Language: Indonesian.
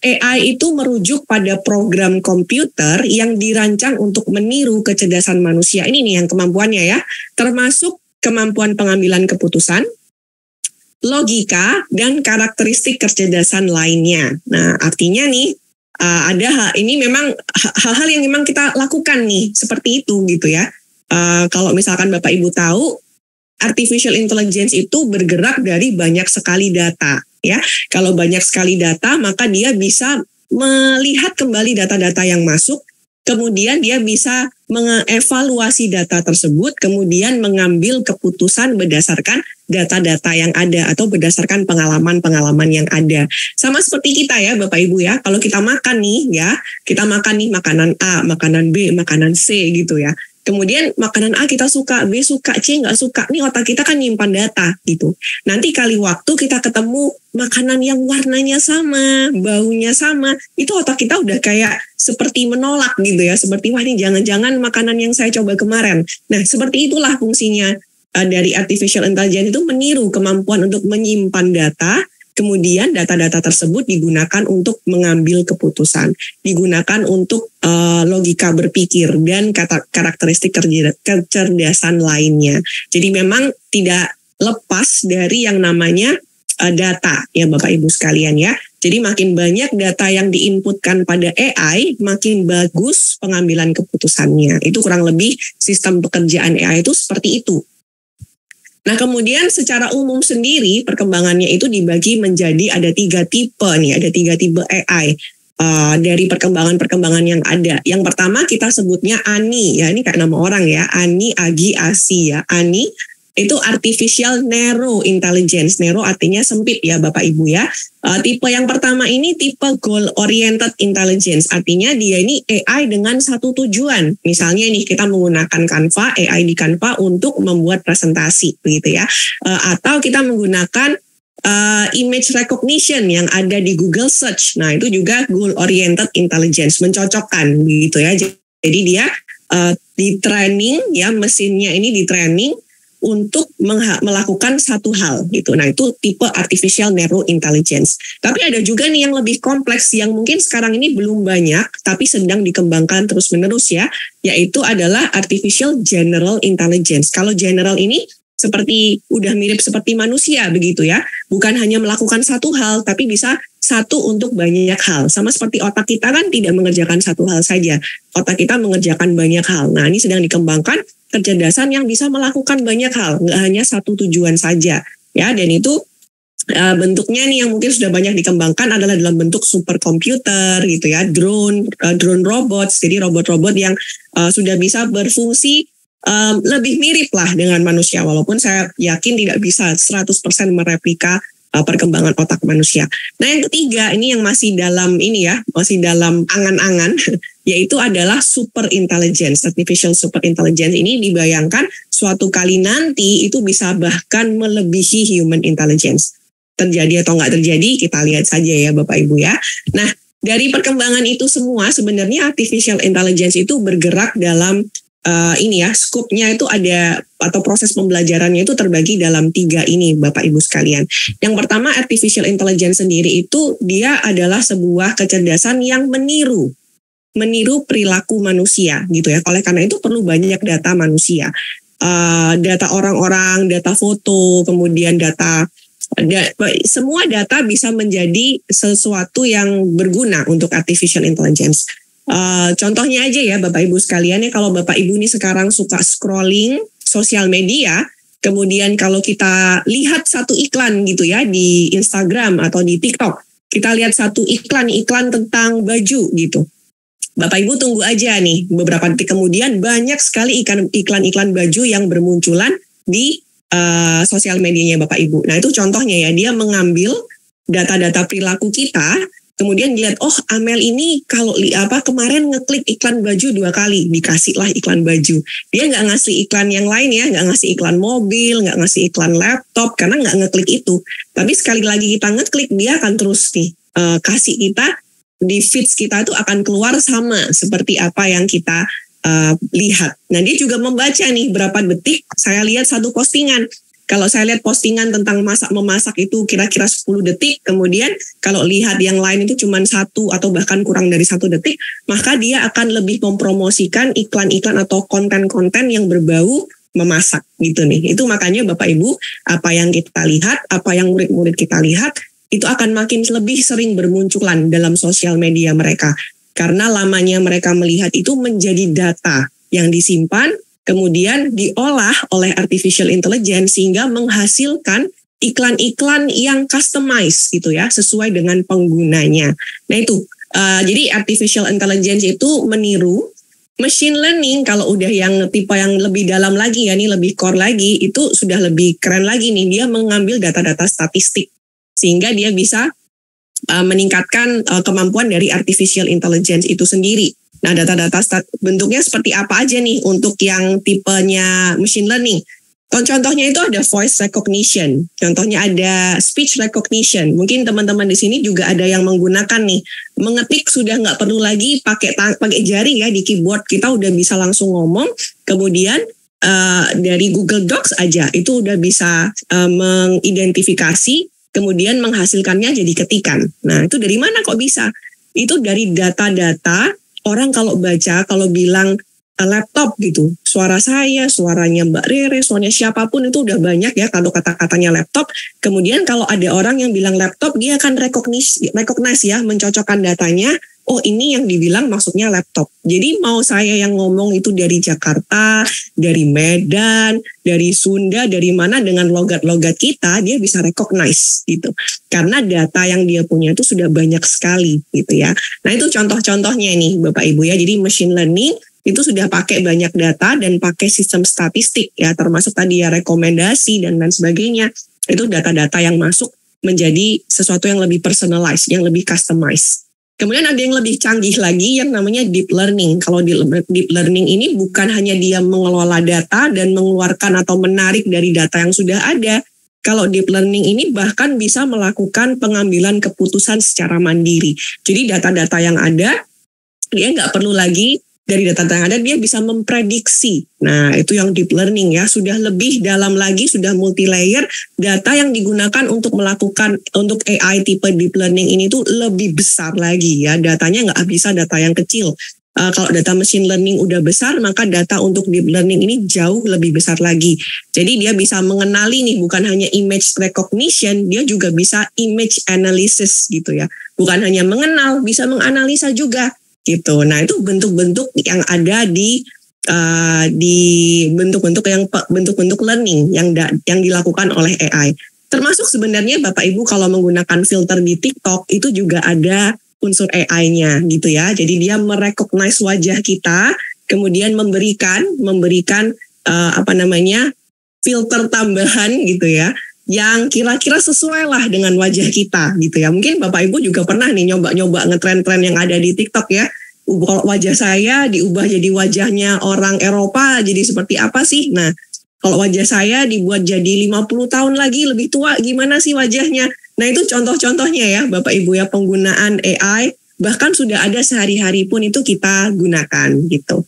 AI itu merujuk pada program komputer yang dirancang untuk meniru kecerdasan manusia. Ini nih yang kemampuannya ya, termasuk kemampuan pengambilan keputusan, logika, dan karakteristik kecerdasan lainnya. Nah, artinya nih, ini memang hal-hal yang memang kita lakukan nih, seperti itu gitu ya. Kalau misalkan Bapak Ibu tahu, artificial intelligence itu bergerak dari banyak sekali data. Ya, kalau banyak sekali data, maka dia bisa melihat kembali data-data yang masuk, kemudian dia bisa mengevaluasi data tersebut, kemudian mengambil keputusan berdasarkan data-data yang ada atau berdasarkan pengalaman-pengalaman yang ada. Sama seperti kita ya Bapak Ibu ya, kalau kita makan nih ya, kita makan nih makanan A, makanan B, makanan C gitu ya. Kemudian makanan A kita suka, B suka, C nggak suka. Nih otak kita kan nyimpan data gitu. Nanti kali waktu kita ketemu makanan yang warnanya sama, baunya sama, itu otak kita udah kayak seperti menolak gitu ya. Seperti wah ini jangan-jangan makanan yang saya coba kemarin. Nah seperti itulah fungsinya dari artificial intelligence itu meniru kemampuan untuk menyimpan data. Kemudian data-data tersebut digunakan untuk mengambil keputusan, digunakan untuk logika berpikir dan karakteristik kecerdasan lainnya. Jadi memang tidak lepas dari yang namanya data ya Bapak Ibu sekalian ya. Jadi makin banyak data yang diinputkan pada AI, makin bagus pengambilan keputusannya. Itu kurang lebih sistem pekerjaan AI itu seperti itu. Nah kemudian secara umum sendiri perkembangannya itu dibagi menjadi ada 3 tipe nih, ada 3 tipe AI dari perkembangan-perkembangan yang ada. Yang pertama kita sebutnya ANI ya, ini kayak nama orang ya, ANI, AGI, ASI ya. ANI itu Artificial Narrow Intelligence, narrow artinya sempit ya Bapak Ibu ya. Tipe yang pertama ini tipe Goal Oriented Intelligence, artinya dia ini AI dengan satu tujuan. Misalnya nih kita menggunakan Canva, AI di Canva untuk membuat presentasi begitu ya. Atau kita menggunakan image recognition yang ada di Google Search. Nah itu juga Goal Oriented Intelligence, mencocokkan begitu ya. Jadi dia di training ya, mesinnya ini di training untuk melakukan satu hal gitu. Nah itu tipe Artificial Narrow Intelligence. Tapi ada juga nih yang lebih kompleks yang mungkin sekarang ini belum banyak tapi sedang dikembangkan terus-menerus ya, yaitu adalah Artificial General Intelligence. Kalau general ini seperti udah mirip seperti manusia begitu ya, bukan hanya melakukan satu hal tapi bisa satu untuk banyak hal. Sama seperti otak kita kan tidak mengerjakan satu hal saja, otak kita mengerjakan banyak hal. Nah ini sedang dikembangkan kecerdasan yang bisa melakukan banyak hal, nggak hanya satu tujuan saja ya. Dan itu bentuknya nih yang mungkin sudah banyak dikembangkan adalah dalam bentuk superkomputer gitu ya, drone robots. Jadi robot-robot yang sudah bisa berfungsi lebih mirip lah dengan manusia, walaupun saya yakin tidak bisa 100% mereplika perkembangan otak manusia. Nah yang ketiga ini yang masih dalam ini ya, masih dalam angan-angan, yaitu adalah super intelligence. Artificial super intelligence ini dibayangkan suatu kali nanti itu bisa bahkan melebihi human intelligence. Terjadi atau nggak terjadi kita lihat saja ya Bapak Ibu ya. Nah dari perkembangan itu semua sebenarnya artificial intelligence itu bergerak dalam ini ya, skupnya itu ada atau proses pembelajarannya itu terbagi dalam 3 ini Bapak Ibu sekalian. Yang pertama artificial intelligence sendiri itu dia adalah sebuah kecerdasan yang meniru perilaku manusia gitu ya. Oleh karena itu perlu banyak data manusia, data orang-orang, data foto, kemudian semua data bisa menjadi sesuatu yang berguna untuk artificial intelligence. Contohnya aja ya Bapak Ibu sekalian ya, kalau Bapak Ibu nih sekarang suka scrolling sosial media, kemudian kalau kita lihat satu iklan gitu ya di Instagram atau di TikTok, kita lihat satu iklan tentang baju gitu. Bapak Ibu tunggu aja nih, beberapa detik kemudian banyak sekali iklan-iklan baju yang bermunculan di sosial medianya Bapak Ibu. Nah itu contohnya ya, dia mengambil data-data perilaku kita, kemudian dilihat, oh Amel ini kalau kemarin ngeklik iklan baju 2 kali, dikasihlah iklan baju. Dia nggak ngasih iklan yang lain ya, nggak ngasih iklan mobil, nggak ngasih iklan laptop, karena nggak ngeklik itu. Tapi sekali lagi kita ngeklik, dia akan terus nih kasih kita, di feeds kita itu akan keluar sama seperti apa yang kita lihat. Nah dia juga membaca nih berapa detik saya lihat satu postingan. Kalau saya lihat postingan tentang memasak itu kira-kira 10 detik, kemudian kalau lihat yang lain itu cuma 1 atau bahkan kurang dari 1 detik, maka dia akan lebih mempromosikan iklan-iklan atau konten-konten yang berbau memasak gitu nih. Itu makanya Bapak Ibu, apa yang kita lihat, apa yang murid-murid kita lihat, itu akan makin lebih sering bermunculan dalam sosial media mereka. Karena lamanya mereka melihat itu menjadi data yang disimpan, kemudian diolah oleh artificial intelligence sehingga menghasilkan iklan-iklan yang customized gitu ya, sesuai dengan penggunanya. Nah itu, jadi artificial intelligence itu meniru. Machine learning kalau udah yang tipe yang lebih dalam lagi ya, nih lebih core lagi, itu sudah lebih keren lagi nih. Dia mengambil data-data statistik sehingga dia bisa meningkatkan kemampuan dari artificial intelligence itu sendiri. Nah, data-data bentuknya seperti apa aja nih untuk yang tipenya machine learning? Contohnya itu ada voice recognition, contohnya ada speech recognition. Mungkin teman-teman di sini juga ada yang menggunakan nih, mengetik sudah nggak perlu lagi pakai jari ya di keyboard, kita udah bisa langsung ngomong. Kemudian dari Google Docs aja itu udah bisa mengidentifikasi, kemudian menghasilkannya jadi ketikan. Nah itu dari mana kok bisa? Itu dari data-data orang kalau baca, kalau bilang laptop gitu, suara saya, suaranya Mbak Rere, suaranya siapapun itu udah banyak ya kalau kata-katanya laptop. Kemudian kalau ada orang yang bilang laptop, dia akan recognize ya, mencocokkan datanya, oh ini yang dibilang maksudnya laptop. Jadi mau saya yang ngomong itu dari Jakarta, dari Medan, dari Sunda, dari mana, dengan logat-logat kita, dia bisa recognize gitu. Karena data yang dia punya itu sudah banyak sekali gitu ya. Nah itu contoh-contohnya nih Bapak Ibu ya, jadi machine learning itu sudah pakai banyak data dan pakai sistem statistik ya, termasuk tadi ya rekomendasi dan lain sebagainya. Itu data-data yang masuk menjadi sesuatu yang lebih personalized, yang lebih customized. Kemudian ada yang lebih canggih lagi yang namanya deep learning. Kalau deep learning ini bukan hanya dia mengelola data dan mengeluarkan atau menarik dari data yang sudah ada. Kalau deep learning ini bahkan bisa melakukan pengambilan keputusan secara mandiri. Jadi data-data yang ada, dia nggak perlu lagi dari data yang ada, dia bisa memprediksi. Nah, itu yang deep learning ya, sudah lebih dalam lagi, sudah multi-layer. Data yang digunakan untuk untuk AI tipe deep learning ini tuh lebih besar lagi ya. Datanya nggak bisa data yang kecil. Kalau data machine learning udah besar, maka data untuk deep learning ini jauh lebih besar lagi. Jadi dia bisa mengenali nih, bukan hanya image recognition, dia juga bisa image analysis gitu ya. Bukan hanya mengenal, bisa menganalisa juga. Gitu. Nah itu bentuk-bentuk yang ada di bentuk-bentuk learning yang dilakukan oleh AI. Termasuk sebenarnya Bapak Ibu kalau menggunakan filter di TikTok itu juga ada unsur AI-nya gitu ya. Jadi dia merecognize wajah kita, kemudian memberikan filter tambahan gitu ya, yang kira-kira sesuai lah dengan wajah kita gitu ya. Mungkin Bapak Ibu juga pernah nih nyoba-nyoba ngetren-tren yang ada di TikTok ya. Kalau wajah saya diubah jadi wajahnya orang Eropa, jadi seperti apa sih? Nah, kalau wajah saya dibuat jadi 50 tahun lagi lebih tua, gimana sih wajahnya? Nah, itu contoh-contohnya ya Bapak Ibu ya, penggunaan AI. Bahkan sudah ada sehari-hari pun itu kita gunakan gitu.